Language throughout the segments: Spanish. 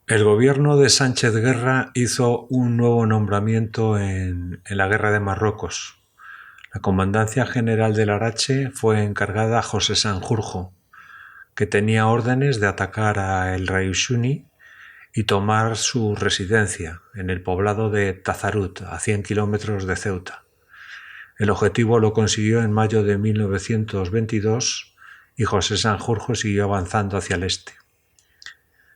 El gobierno de Sánchez Guerra hizo un nuevo nombramiento en la Guerra de Marruecos. La Comandancia General del Larache fue encargada a José Sanjurjo, que tenía órdenes de atacar a El Raisuni y tomar su residencia en el poblado de Tazarut, a 100 kilómetros de Ceuta. El objetivo lo consiguió en mayo de 1922 y José Sanjurjo siguió avanzando hacia el este.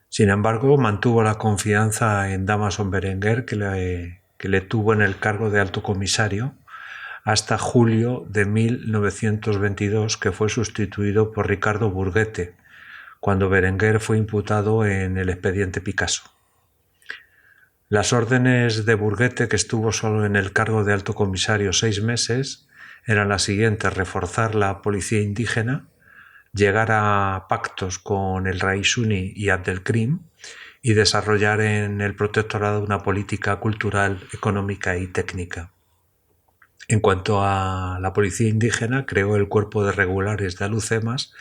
Sin embargo, mantuvo la confianza en Damaso Berenguer, que le tuvo en el cargo de alto comisario hasta julio de 1922, que fue sustituido por Ricardo Burguete, cuando Berenguer fue imputado en el expediente Picasso. Las órdenes de Burguete, que estuvo solo en el cargo de alto comisario 6 meses, eran las siguientes: reforzar la policía indígena, llegar a pactos con el Raisuni y Abdelkrim y desarrollar en el protectorado una política cultural, económica y técnica. En cuanto a la policía indígena, creó el cuerpo de regulares de Alucemas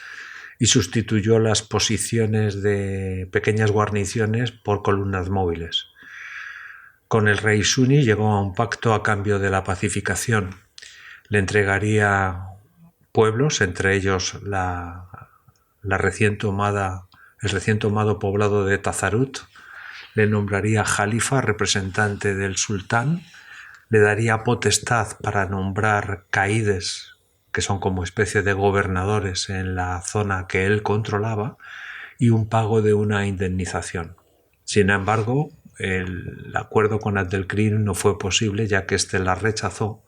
y sustituyó las posiciones de pequeñas guarniciones por columnas móviles. Con el Raisuni llegó a un pacto a cambio de la pacificación. Le entregaría pueblos, entre ellos el recién tomado poblado de Tazarut, le nombraría jalifa, representante del sultán, le daría potestad para nombrar caídes, que son como especie de gobernadores en la zona que él controlaba, y un pago de una indemnización. Sin embargo, el acuerdo con Abdelkrim no fue posible, ya que éste la rechazó,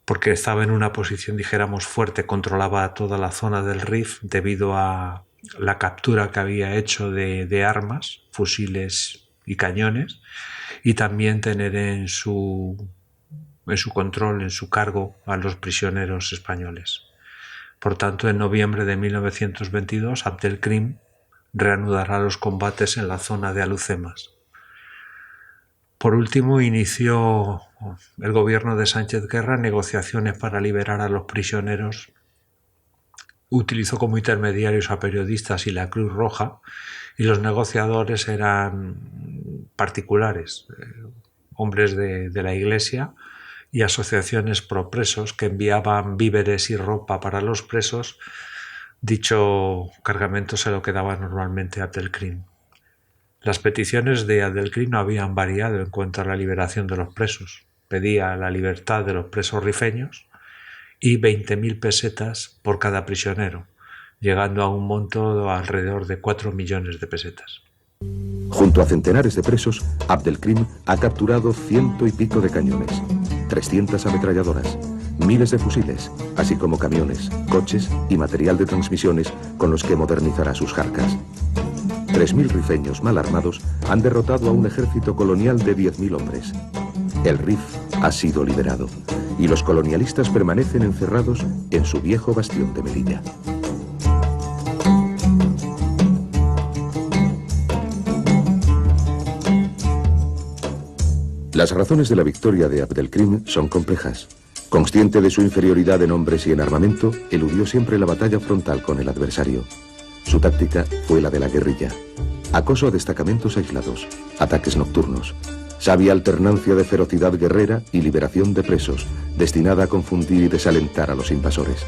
porque estaba en una posición, dijéramos, fuerte, controlaba toda la zona del Rif debido a la captura que había hecho de armas, fusiles y cañones, y también tener en su control, en su cargo, a los prisioneros españoles. Por tanto, en noviembre de 1922, Abdelkrim reanudará los combates en la zona de Alucemas. Por último, inició el gobierno de Sánchez Guerra negociaciones para liberar a los prisioneros. Utilizó como intermediarios a periodistas y la Cruz Roja, y los negociadores eran particulares, hombres de la Iglesia y asociaciones pro-presos que enviaban víveres y ropa para los presos. Dicho cargamento se lo quedaba normalmente a Abdelkrim. Las peticiones de Abdelkrim no habían variado en cuanto a la liberación de los presos. Pedía la libertad de los presos rifeños y 20.000 pesetas por cada prisionero, llegando a un monto de alrededor de 4 millones de pesetas. Junto a centenares de presos, Abdelkrim ha capturado 100 y pico de cañones, 300 ametralladoras, miles de fusiles, así como camiones, coches y material de transmisiones con los que modernizará sus jarcas. 3.000 rifeños mal armados han derrotado a un ejército colonial de 10.000 hombres. El Rif ha sido liberado y los colonialistas permanecen encerrados en su viejo bastión de Melilla. Las razones de la victoria de Abdelkrim son complejas. Consciente de su inferioridad en hombres y en armamento, eludió siempre la batalla frontal con el adversario. Su táctica fue la de la guerrilla. Acoso a destacamentos aislados, ataques nocturnos, sabia alternancia de ferocidad guerrera y liberación de presos, destinada a confundir y desalentar a los invasores.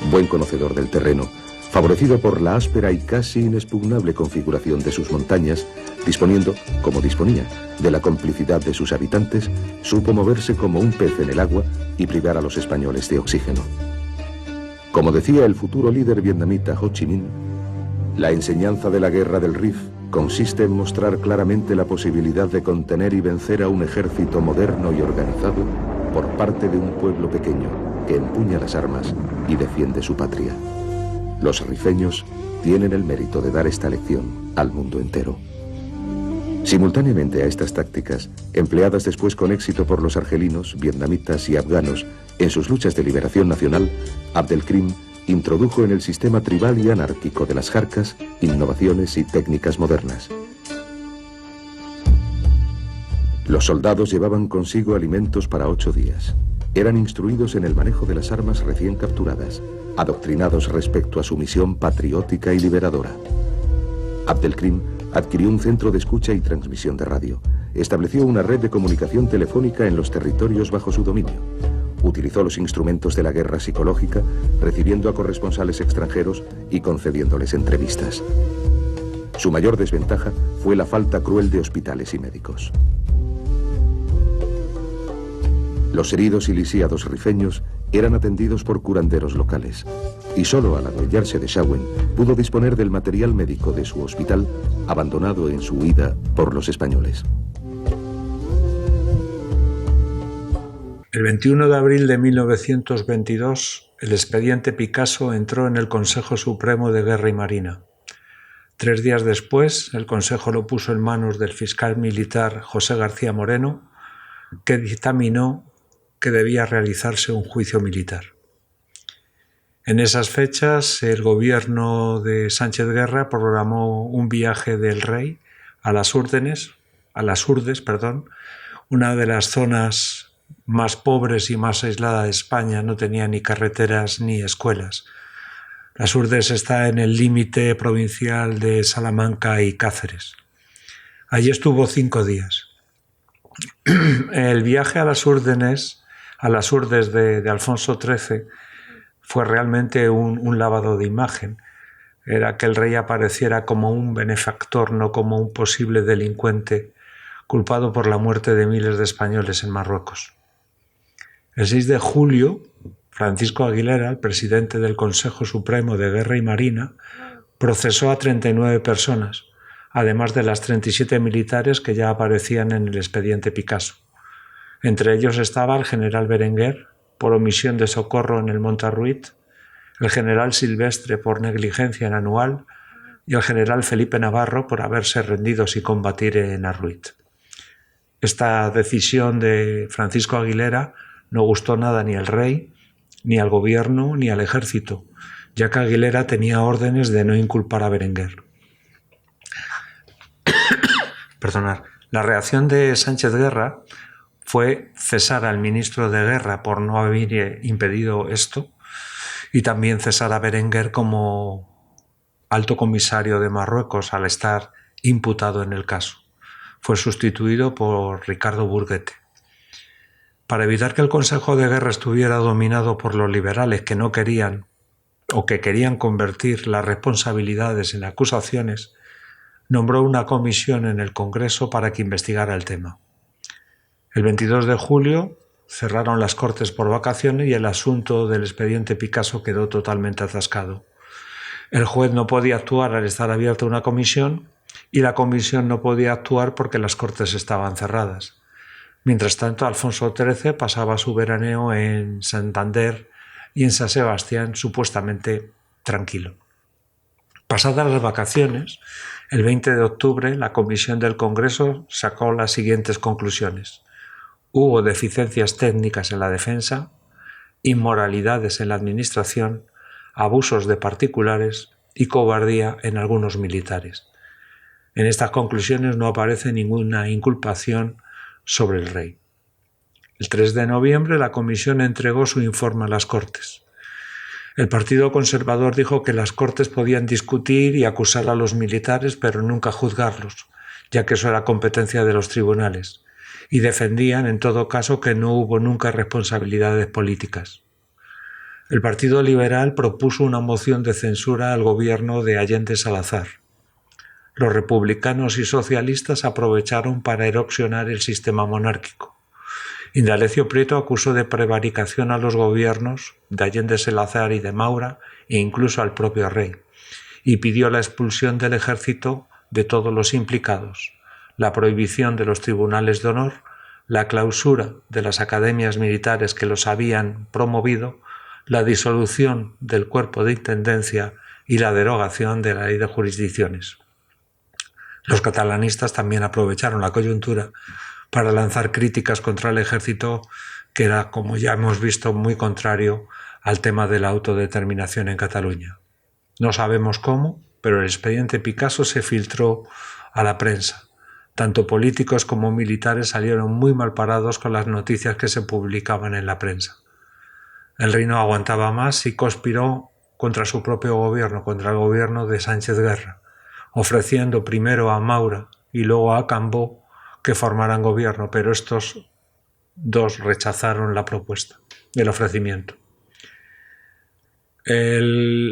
Buen conocedor del terreno, favorecido por la áspera y casi inexpugnable configuración de sus montañas, disponiendo, como disponía, de la complicidad de sus habitantes, supo moverse como un pez en el agua y privar a los españoles de oxígeno. Como decía el futuro líder vietnamita Ho Chi Minh, la enseñanza de la guerra del Rif consiste en mostrar claramente la posibilidad de contener y vencer a un ejército moderno y organizado por parte de un pueblo pequeño que empuña las armas y defiende su patria. Los rifeños tienen el mérito de dar esta lección al mundo entero. Simultáneamente a estas tácticas, empleadas después con éxito por los argelinos, vietnamitas y afganos en sus luchas de liberación nacional, Abdelkrim introdujo en el sistema tribal y anárquico de las jarcas innovaciones y técnicas modernas. Los soldados llevaban consigo alimentos para 8 días. Eran instruidos en el manejo de las armas recién capturadas, adoctrinados respecto a su misión patriótica y liberadora. Abdelkrim Adquirió un centro de escucha y transmisión de radio. Estableció una red de comunicación telefónica en los territorios bajo su dominio. Utilizó los instrumentos de la guerra psicológica, recibiendo a corresponsales extranjeros y concediéndoles entrevistas. Su mayor desventaja fue la falta cruel de hospitales y médicos. Los heridos y lisiados rifeños eran atendidos por curanderos locales, y solo al adueñarse de Schauen pudo disponer del material médico de su hospital, abandonado en su huida por los españoles. El 21 de abril de 1922, el expediente Picasso entró en el Consejo Supremo de Guerra y Marina. 3 días después, el Consejo lo puso en manos del fiscal militar José García Moreno, que dictaminó que debía realizarse un juicio militar. En esas fechas, el gobierno de Sánchez Guerra programó un viaje del rey a las Urdes, una de las zonas más pobres y más aisladas de España. No tenía ni carreteras ni escuelas. Las Urdes está en el límite provincial de Salamanca y Cáceres. Allí estuvo 5 días. El viaje a las Urdes de Alfonso XIII fue realmente un lavado de imagen. Era que el rey apareciera como un benefactor, no como un posible delincuente culpado por la muerte de miles de españoles en Marruecos. El 6 de julio, Francisco Aguilera, el presidente del Consejo Supremo de Guerra y Marina, procesó a 39 personas, además de las 37 militares que ya aparecían en el expediente Picasso. Entre ellos estaba el general Berenguer, por omisión de socorro en el Monte Arruit, el general Silvestre por negligencia en Anual y el general Felipe Navarro por haberse rendido sin combatir en Arruit. Esta decisión de Francisco Aguilera no gustó nada ni al rey, ni al gobierno, ni al ejército, ya que Aguilera tenía órdenes de no inculpar a Berenguer. La reacción de Sánchez Guerra fue cesar al ministro de Guerra por no haber impedido esto y también cesar a Berenguer como alto comisario de Marruecos al estar imputado en el caso. Fue sustituido por Ricardo Burguete. Para evitar que el Consejo de Guerra estuviera dominado por los liberales que no querían o que querían convertir las responsabilidades en acusaciones, nombró una comisión en el Congreso para que investigara el tema. El 22 de julio cerraron las Cortes por vacaciones y el asunto del expediente Picasso quedó totalmente atascado. El juez no podía actuar al estar abierta una comisión y la comisión no podía actuar porque las Cortes estaban cerradas. Mientras tanto, Alfonso XIII pasaba su veraneo en Santander y en San Sebastián supuestamente tranquilo. Pasadas las vacaciones, el 20 de octubre, la comisión del Congreso sacó las siguientes conclusiones. Hubo deficiencias técnicas en la defensa, inmoralidades en la administración, abusos de particulares y cobardía en algunos militares. En estas conclusiones no aparece ninguna inculpación sobre el rey. El 3 de noviembre la comisión entregó su informe a las Cortes. El Partido Conservador dijo que las Cortes podían discutir y acusar a los militares, pero nunca juzgarlos, ya que eso era competencia de los tribunales, y defendían en todo caso que no hubo nunca responsabilidades políticas. El Partido Liberal propuso una moción de censura al gobierno de Allende Salazar. Los republicanos y socialistas aprovecharon para erosionar el sistema monárquico. Indalecio Prieto acusó de prevaricación a los gobiernos de Allende Salazar y de Maura e incluso al propio rey, y pidió la expulsión del ejército de todos los implicados, la prohibición de los tribunales de honor, la clausura de las academias militares que los habían promovido, la disolución del cuerpo de intendencia y la derogación de la ley de jurisdicciones. Los catalanistas también aprovecharon la coyuntura para lanzar críticas contra el ejército, que era, como ya hemos visto, muy contrario al tema de la autodeterminación en Cataluña. No sabemos cómo, pero el expediente Picasso se filtró a la prensa. Tanto políticos como militares salieron muy mal parados con las noticias que se publicaban en la prensa. El rey no aguantaba más y conspiró contra su propio gobierno, contra el gobierno de Sánchez Guerra. ofreciendo primero a Maura y luego a Cambó que formaran gobierno, pero estos dos rechazaron la propuesta, el ofrecimiento.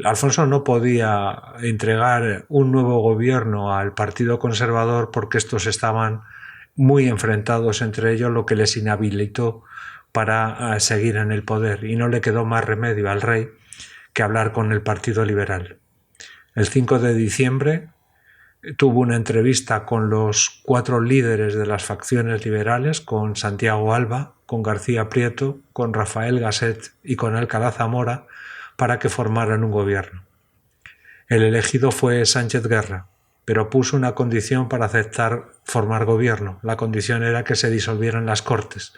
Alfonso no podía entregar un nuevo gobierno al Partido Conservador porque estos estaban muy enfrentados entre ellos, lo que les inhabilitó para seguir en el poder, y no le quedó más remedio al rey que hablar con el Partido Liberal. El 5 de diciembre tuvo una entrevista con los 4 líderes de las facciones liberales, con Santiago Alba, con García Prieto, con Rafael Gasset y con Alcalá Zamora, para que formaran un gobierno. El elegido fue Sánchez Guerra, pero puso una condición para aceptar formar gobierno. La condición era que se disolvieran las Cortes,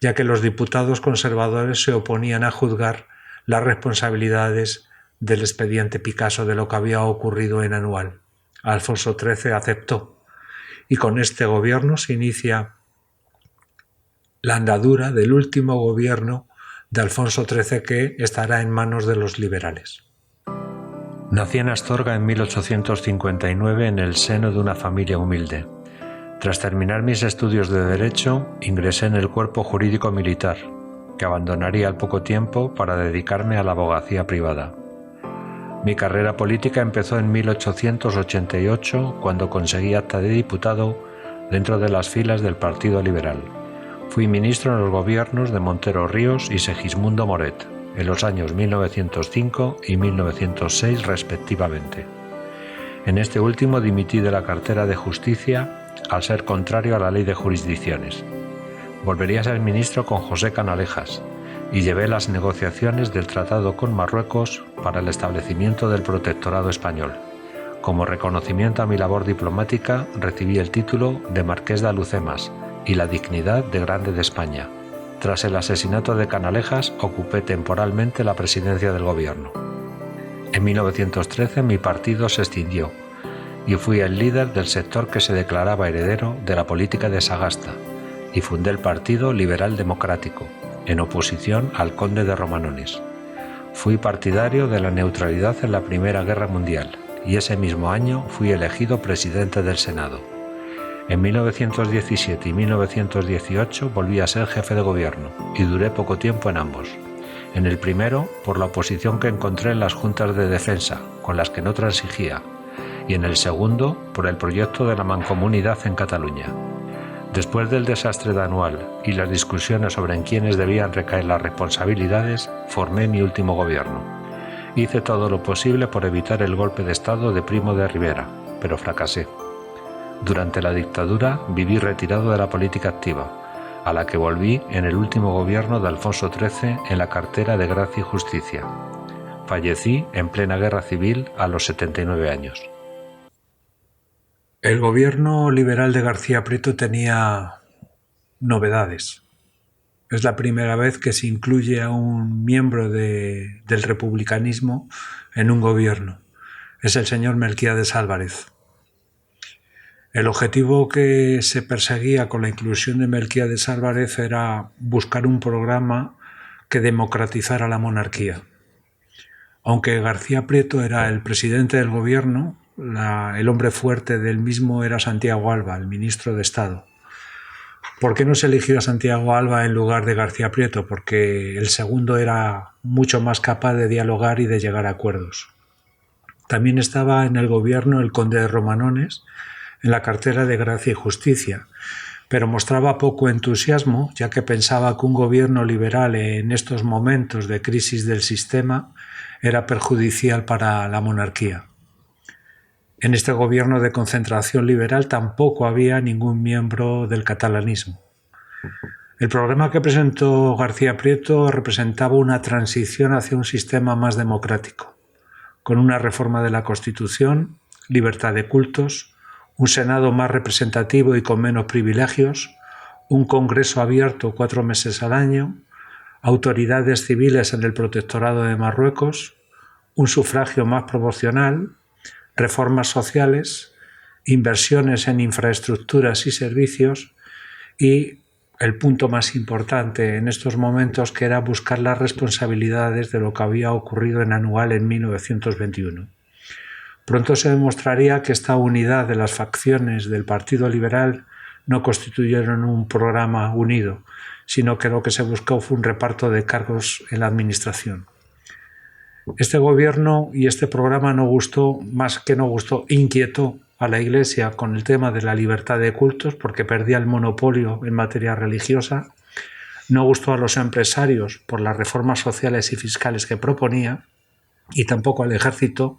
ya que los diputados conservadores se oponían a juzgar las responsabilidades del expediente Picasso de lo que había ocurrido en Anual. Alfonso XIII aceptó, y con este gobierno se inicia la andadura del último gobierno de Alfonso XIII, que estará en manos de los liberales. Nací en Astorga en 1859 en el seno de una familia humilde. Tras terminar mis estudios de Derecho, ingresé en el Cuerpo Jurídico Militar, que abandonaría al poco tiempo para dedicarme a la abogacía privada. Mi carrera política empezó en 1888, cuando conseguí acta de diputado dentro de las filas del Partido Liberal. Fui ministro en los gobiernos de Montero Ríos y Segismundo Moret, en los años 1905 y 1906 respectivamente. En este último dimití de la cartera de Justicia al ser contrario a la ley de jurisdicciones. Volvería a ser ministro con José Canalejas y llevé las negociaciones del tratado con Marruecos para el establecimiento del protectorado español. Como reconocimiento a mi labor diplomática recibí el título de Marqués de Alucemas y la dignidad de Grande de España. Tras el asesinato de Canalejas ocupé temporalmente la presidencia del gobierno. En 1913 mi partido se extinguió y fui el líder del sector que se declaraba heredero de la política de Sagasta, y fundé el Partido Liberal Democrático, en oposición al conde de Romanones. Fui partidario de la neutralidad en la Primera Guerra Mundial y ese mismo año fui elegido presidente del Senado. En 1917 y 1918 volví a ser jefe de gobierno y duré poco tiempo en ambos. En el primero, por la oposición que encontré en las juntas de defensa, con las que no transigía, y en el segundo, por el proyecto de la mancomunidad en Cataluña. Después del desastre de Anual y las discusiones sobre en quiénes debían recaer las responsabilidades, formé mi último gobierno. Hice todo lo posible por evitar el golpe de Estado de Primo de Rivera, pero fracasé. Durante la dictadura viví retirado de la política activa, a la que volví en el último gobierno de Alfonso XIII en la cartera de Gracia y Justicia. Fallecí en plena guerra civil a los 79 años. El gobierno liberal de García Prieto tenía novedades. Es la primera vez que se incluye a un miembro del republicanismo en un gobierno. Es el señor Melquiades Álvarez. El objetivo que se perseguía con la inclusión de Melquiades Álvarez era buscar un programa que democratizara la monarquía. Aunque García Prieto era el presidente del gobierno, el hombre fuerte del mismo era Santiago Alba, el ministro de Estado. ¿Por qué no se eligió a Santiago Alba en lugar de García Prieto? Porque el segundo era mucho más capaz de dialogar y de llegar a acuerdos. También estaba en el gobierno el conde de Romanones, en la cartera de Gracia y Justicia, pero mostraba poco entusiasmo, ya que pensaba que un gobierno liberal en estos momentos de crisis del sistema era perjudicial para la monarquía. En este gobierno de concentración liberal tampoco había ningún miembro del catalanismo. El programa que presentó García Prieto representaba una transición hacia un sistema más democrático, con una reforma de la Constitución, libertad de cultos, un Senado más representativo y con menos privilegios, un Congreso abierto 4 meses al año, autoridades civiles en el protectorado de Marruecos, un sufragio más proporcional, reformas sociales, inversiones en infraestructuras y servicios y el punto más importante en estos momentos, que era buscar las responsabilidades de lo que había ocurrido en Anual en 1921. Pronto se demostraría que esta unidad de las facciones del Partido Liberal no constituyeron un programa unido, sino que lo que se buscó fue un reparto de cargos en la administración. Este gobierno y este programa no gustó, más que no gustó, inquietó a la Iglesia con el tema de la libertad de cultos porque perdía el monopolio en materia religiosa. No gustó a los empresarios por las reformas sociales y fiscales que proponía, y tampoco al ejército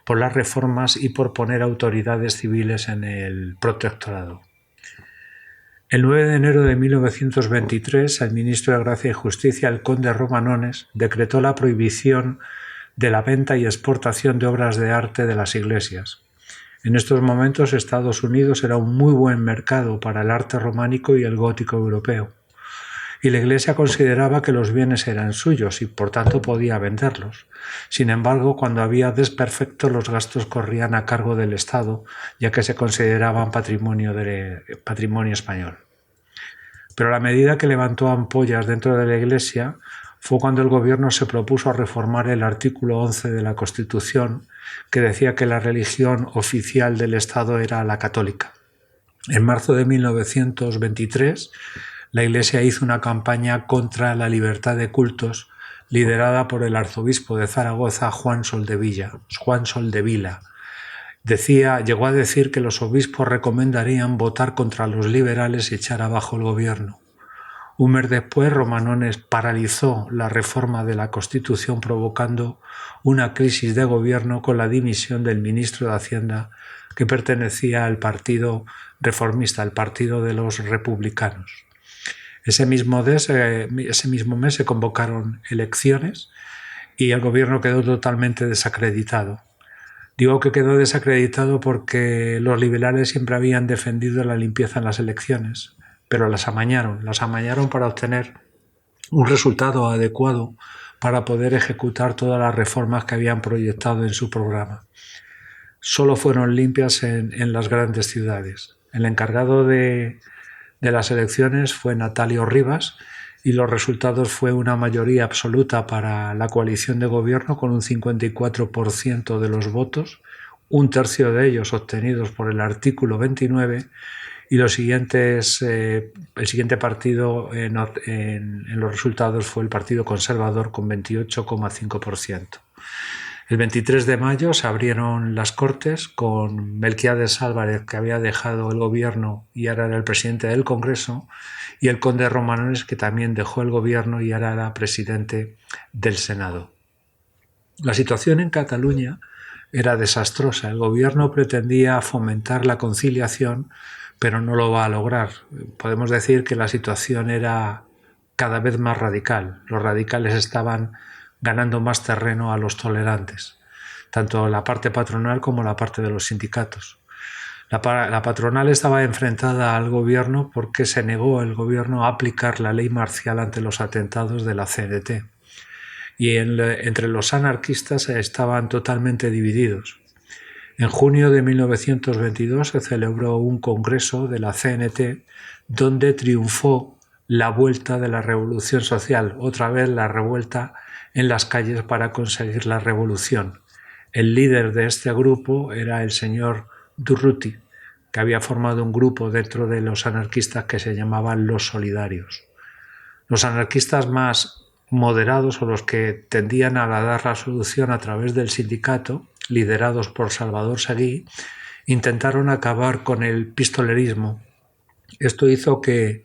por las reformas y por poner autoridades civiles en el protectorado. El 9 de enero de 1923, el ministro de Gracia y Justicia, el conde Romanones, decretó la prohibición de la venta y exportación de obras de arte de las iglesias. En estos momentos, Estados Unidos era un muy buen mercado para el arte románico y el gótico europeo, y la Iglesia consideraba que los bienes eran suyos y por tanto podía venderlos. Sin embargo, cuando había desperfecto, los gastos corrían a cargo del Estado, ya que se consideraban patrimonio español. Pero la medida que levantó ampollas dentro de la Iglesia fue cuando el gobierno se propuso reformar el artículo 11 de la Constitución, que decía que la religión oficial del Estado era la católica. En marzo de 1923, la Iglesia hizo una campaña contra la libertad de cultos liderada por el arzobispo de Zaragoza, Juan Soldevila. Llegó a decir que los obispos recomendarían votar contra los liberales y echar abajo el gobierno. Un mes después, Romanones paralizó la reforma de la Constitución, provocando una crisis de gobierno con la dimisión del ministro de Hacienda, que pertenecía al partido reformista, al partido de los republicanos. Ese mismo mes se convocaron elecciones y el gobierno quedó totalmente desacreditado. Digo que quedó desacreditado porque los liberales siempre habían defendido la limpieza en las elecciones, pero las amañaron para obtener un resultado adecuado para poder ejecutar todas las reformas que habían proyectado en su programa. Solo fueron limpias en las grandes ciudades. El encargado de las elecciones fue Natalio Rivas y los resultados fue una mayoría absoluta para la coalición de gobierno con un 54% de los votos, un tercio de ellos obtenidos por el artículo 29 y el siguiente partido en los resultados fue el Partido Conservador con 28,5%. El 23 de mayo se abrieron las Cortes con Melquiades Álvarez, que había dejado el gobierno y ahora era el presidente del Congreso, y el conde Romanones, que también dejó el gobierno y ahora era presidente del Senado. La situación en Cataluña era desastrosa. El gobierno pretendía fomentar la conciliación, pero no lo va a lograr. Podemos decir que la situación era cada vez más radical. Los radicales estaban ganando más terreno a los tolerantes, tanto la parte patronal como la parte de los sindicatos. La patronal estaba enfrentada al gobierno porque se negó el gobierno a aplicar la ley marcial ante los atentados de la CNT. Y entre los anarquistas estaban totalmente divididos. En junio de 1922 se celebró un congreso de la CNT donde triunfó la vuelta de la revolución social, otra vez la revuelta en las calles para conseguir la revolución. El líder de este grupo era el señor Durruti, que había formado un grupo dentro de los anarquistas que se llamaban los Solidarios. Los anarquistas más moderados o los que tendían a dar la solución a través del sindicato, liderados por Salvador Seguí, intentaron acabar con el pistolerismo. Esto hizo que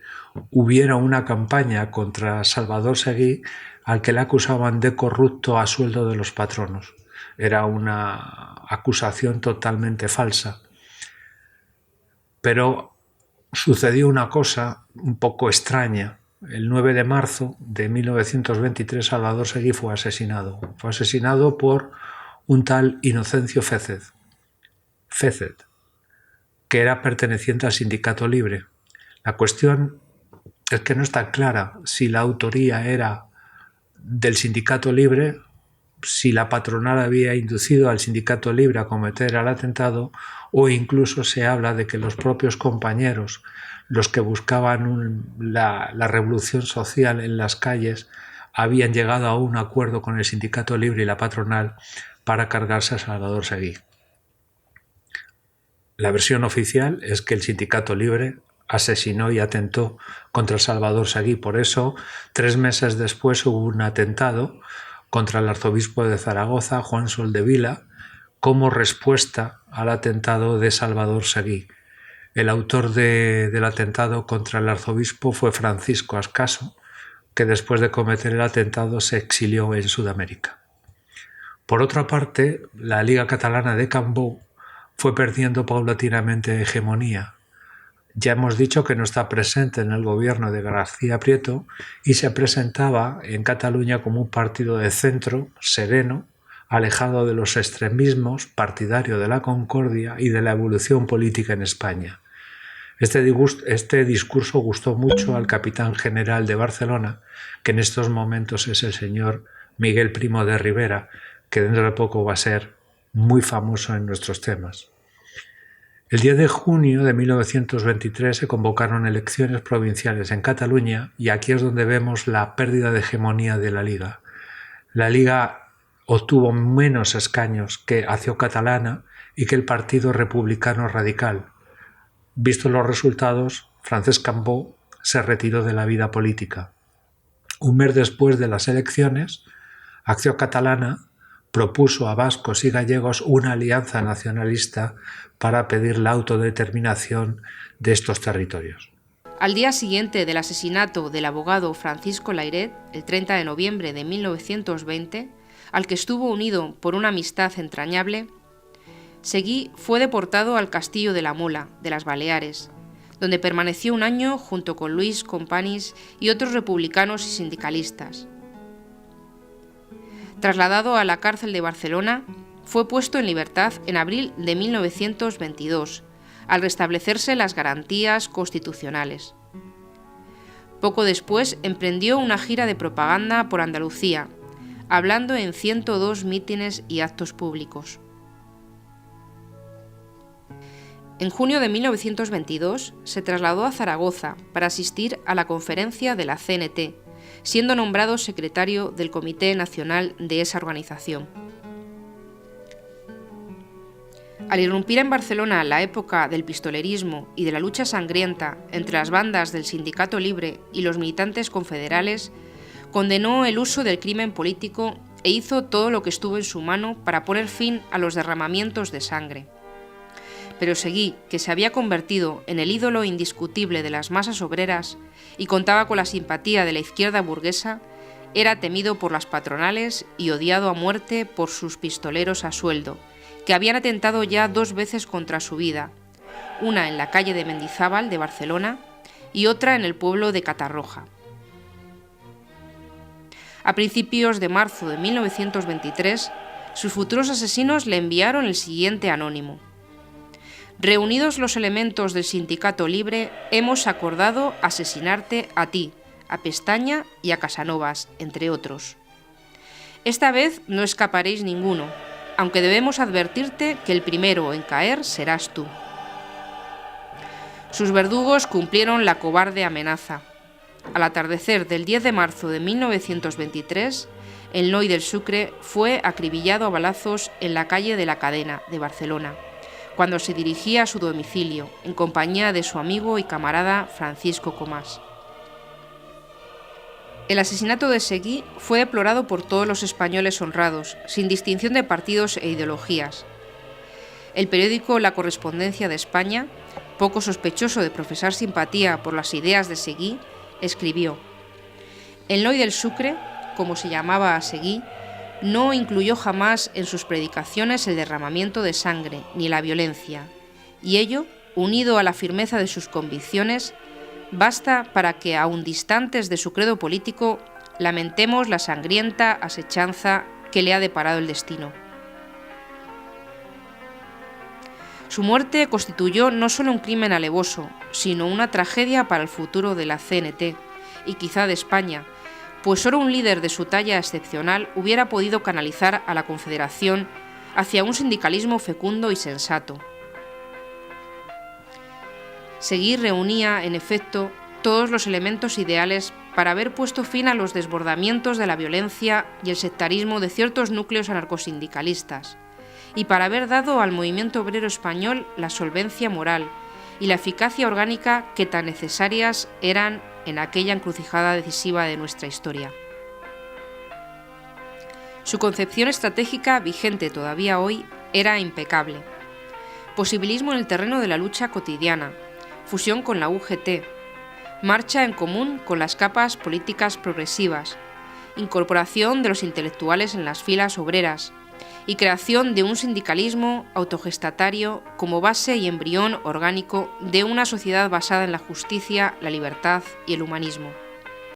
hubiera una campaña contra Salvador Seguí, al que le acusaban de corrupto a sueldo de los patronos. Era una acusación totalmente falsa. Pero sucedió una cosa un poco extraña. El 9 de marzo de 1923 Salvador Seguí fue asesinado. Fue asesinado por un tal Inocencio Fécez, que era perteneciente al Sindicato Libre. La cuestión es que no está clara si la autoría era del Sindicato Libre, si la patronal había inducido al Sindicato Libre a cometer el atentado, o incluso se habla de que los propios compañeros, los que buscaban la revolución social en las calles, habían llegado a un acuerdo con el Sindicato Libre y la patronal para cargarse a Salvador Seguí. La versión oficial es que el Sindicato Libre asesinó y atentó contra Salvador Seguí. Por eso, 3 meses después hubo un atentado contra el arzobispo de Zaragoza, Juan Soldevila, como respuesta al atentado de Salvador Seguí. El autor del atentado contra el arzobispo fue Francisco Ascaso, que después de cometer el atentado se exilió en Sudamérica. Por otra parte, la Liga Catalana de Cambó fue perdiendo paulatinamente hegemonía. Ya hemos dicho que no está presente en el gobierno de García Prieto y se presentaba en Cataluña como un partido de centro, sereno, alejado de los extremismos, partidario de la concordia y de la evolución política en España. Este discurso gustó mucho al capitán general de Barcelona, que en estos momentos es el señor Miguel Primo de Rivera, que dentro de poco va a ser muy famoso en nuestros temas. El 10 de junio de 1923 se convocaron elecciones provinciales en Cataluña y aquí es donde vemos la pérdida de hegemonía de la Liga. La Liga obtuvo menos escaños que Acción Catalana y que el Partido Republicano Radical. Vistos los resultados, Francesc Cambó se retiró de la vida política. Un mes después de las elecciones, Acción Catalana propuso a vascos y gallegos una alianza nacionalista para pedir la autodeterminación de estos territorios. Al día siguiente del asesinato del abogado Francisco Layret, el 30 de noviembre de 1920, al que estuvo unido por una amistad entrañable, Seguí fue deportado al Castillo de la Mola, de las Baleares, donde permaneció un año junto con Luis Companys y otros republicanos y sindicalistas. Trasladado a la cárcel de Barcelona, fue puesto en libertad en abril de 1922, al restablecerse las garantías constitucionales. Poco después emprendió una gira de propaganda por Andalucía, hablando en 102 mítines y actos públicos. En junio de 1922 se trasladó a Zaragoza para asistir a la conferencia de la CNT, siendo nombrado secretario del Comité Nacional de esa organización. Al irrumpir en Barcelona la época del pistolerismo y de la lucha sangrienta entre las bandas del Sindicato Libre y los militantes confederales, condenó el uso del crimen político e hizo todo lo que estuvo en su mano para poner fin a los derramamientos de sangre. Pero Seguí, que se había convertido en el ídolo indiscutible de las masas obreras y contaba con la simpatía de la izquierda burguesa, era temido por las patronales y odiado a muerte por sus pistoleros a sueldo, que habían atentado ya 2 veces contra su vida, una en la calle de Mendizábal de Barcelona y otra en el pueblo de Catarroja. A principios de marzo de 1923, sus futuros asesinos le enviaron el siguiente anónimo: reunidos los elementos del Sindicato Libre, hemos acordado asesinarte a ti, a Pestaña y a Casanovas, entre otros. Esta vez no escaparéis ninguno, aunque debemos advertirte que el primero en caer serás tú. Sus verdugos cumplieron la cobarde amenaza. Al atardecer del 10 de marzo de 1923, el Noi del Sucre fue acribillado a balazos en la calle de la Cadena de Barcelona, cuando se dirigía a su domicilio, en compañía de su amigo y camarada Francisco Comás. El asesinato de Seguí fue deplorado por todos los españoles honrados, sin distinción de partidos e ideologías. El periódico La Correspondencia de España, poco sospechoso de profesar simpatía por las ideas de Seguí, escribió: el Noi del Sucre, como se llamaba a Seguí, no incluyó jamás en sus predicaciones el derramamiento de sangre ni la violencia, y ello, unido a la firmeza de sus convicciones, basta para que, aun distantes de su credo político, lamentemos la sangrienta asechanza que le ha deparado el destino. Su muerte constituyó no solo un crimen alevoso, sino una tragedia para el futuro de la CNT, y quizá de España, pues solo un líder de su talla excepcional hubiera podido canalizar a la Confederación hacia un sindicalismo fecundo y sensato. Seguí reunía, en efecto, todos los elementos ideales para haber puesto fin a los desbordamientos de la violencia y el sectarismo de ciertos núcleos anarcosindicalistas, y para haber dado al movimiento obrero español la solvencia moral y la eficacia orgánica que tan necesarias eran en aquella encrucijada decisiva de nuestra historia. Su concepción estratégica, vigente todavía hoy, era impecable. Posibilismo en el terreno de la lucha cotidiana, fusión con la UGT, marcha en común con las capas políticas progresivas, incorporación de los intelectuales en las filas obreras y creación de un sindicalismo autogestatario como base y embrión orgánico de una sociedad basada en la justicia, la libertad y el humanismo.